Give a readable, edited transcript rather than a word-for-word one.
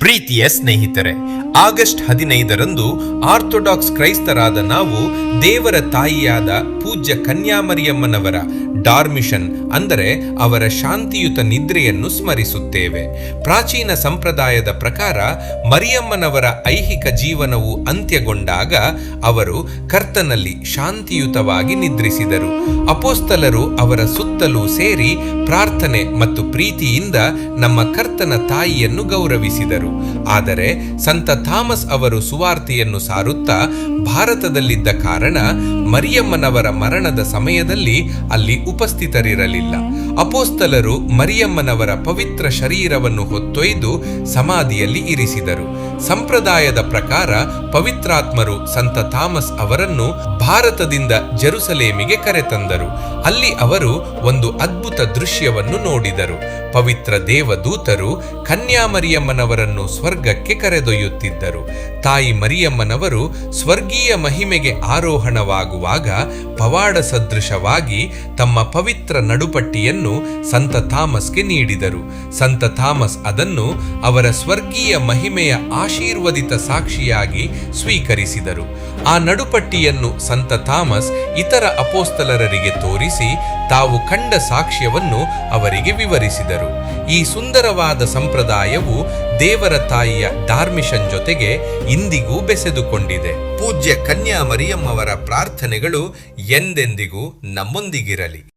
ಪ್ರೀತಿಯ ಸ್ನೇಹಿತರೆ, August 15ರಂದು orthodox ಕ್ರೈಸ್ತರಾದ ನಾವು ದೇವರ ತಾಯಿಯಾದ ಪೂಜ್ಯ ಕನ್ಯಾಮರಿಯಮ್ಮನವರ ಡಾರ್ಮಿಷನ್ ಅಂದರೆ ಅವರ ಶಾಂತಿಯುತ ನಿದ್ರೆಯನ್ನು ಸ್ಮರಿಸುತ್ತೇವೆ. ಪ್ರಾಚೀನ ಸಂಪ್ರದಾಯದ ಪ್ರಕಾರ ಮರಿಯಮ್ಮನವರ ಐಹಿಕ ಜೀವನವು ಅಂತ್ಯಗೊಂಡಾಗ ಅವರು ಕರ್ತನಲ್ಲಿ ಶಾಂತಿಯುತವಾಗಿ ನಿದ್ರಿಸಿದರು. ಅಪೋಸ್ತಲರು ಅವರ ಸುತ್ತಲೂ ಸೇರಿ ಪ್ರಾರ್ಥನೆ ಮತ್ತು ಪ್ರೀತಿಯಿಂದ ನಮ್ಮ ಕರ್ತನ ತಾಯಿಯನ್ನು ಗೌರವಿಸಿದರು. ಆದರೆ ಸಂತ ಥಾಮಸ್ ಅವರು ಸುವಾರ್ತೆಯನ್ನು ಸಾರುತ್ತಾ ಭಾರತದಲ್ಲಿದ್ದ ಕಾರಣ ಮರಿಯಮ್ಮನವರ ಮರಣದ ಸಮಯದಲ್ಲಿ ಅಲ್ಲಿ ಉಪಸ್ಥಿತರಿರಲಿಲ್ಲ. ಅಪೋಸ್ತಲರು ಮರಿಯಮ್ಮನವರ ಪವಿತ್ರ ಶರೀರವನ್ನು ಹೊತ್ತೊಯ್ದು ಸಮಾಧಿಯಲ್ಲಿ ಇರಿಸಿದರು. ಸಂಪ್ರದಾಯದ ಪ್ರಕಾರ ಪವಿತ್ರಾತ್ಮರು ಸಂತ ಥಾಮಸ್ ಅವರನ್ನು ಭಾರತದಿಂದ ಜೆರುಸಲೇಮಿಗೆ ಕರೆತಂದರು. ಅಲ್ಲಿ ಅವರು ಒಂದು ಅದ್ಭುತ ದೃಶ್ಯವನ್ನು ನೋಡಿದರು. ಪವಿತ್ರ ದೇವದೂತರು ಕನ್ಯಾಮರಿಯಮ್ಮನವರನ್ನು ಸ್ವರ್ಗಕ್ಕೆ ಕರೆದೊಯ್ಯುತ್ತಿದ್ದರು. ತಾಯಿ ಮರಿಯಮ್ಮನವರು ಸ್ವರ್ಗೀಯ ಮಹಿಮೆಗೆ ಆರೋಹಣವಾಗುವಾಗ ಪವಾಡ ಸದೃಶವಾಗಿ ತಮ್ಮ ಪವಿತ್ರ ನಡುಪಟ್ಟಿಯನ್ನು ಸಂತ ಥಾಮಸ್ಗೆ ನೀಡಿದರು. ಸಂತ ಥಾಮಸ್ ಅದನ್ನು ಅವರ ಸ್ವರ್ಗೀಯ ಮಹಿಮೆಯ ಆಶೀರ್ವದಿತ ಸಾಕ್ಷಿಯಾಗಿ ಸ್ವೀಕರಿಸಿದರು. ಆ ನಡುಪಟ್ಟಿಯನ್ನು ಸಂತ ಥಾಮಸ್ ಇತರ ಅಪೋಸ್ತಲರಿಗೆ ತೋರಿಸಿ ತಾವು ಕಂಡ ಸಾಕ್ಷ್ಯವನ್ನು ಅವರಿಗೆ ವಿವರಿಸಿದರು. ಈ ಸುಂದರವಾದ ಸಂಪ್ರದಾಯವು ದೇವರ ತಾಯಿಯ ಡಾರ್ಮಿಷನ್ ಜೊತೆಗೆ ಇಂದಿಗೂ ಬೆಸೆದುಕೊಂಡಿದೆ. ಪೂಜ್ಯ ಕನ್ಯಾಮರಿಯಮ್ಮವರ ಪ್ರಾರ್ಥನೆಗಳು ಎಂದೆಂದಿಗೂ ನಮ್ಮೊಂದಿಗಿರಲಿ.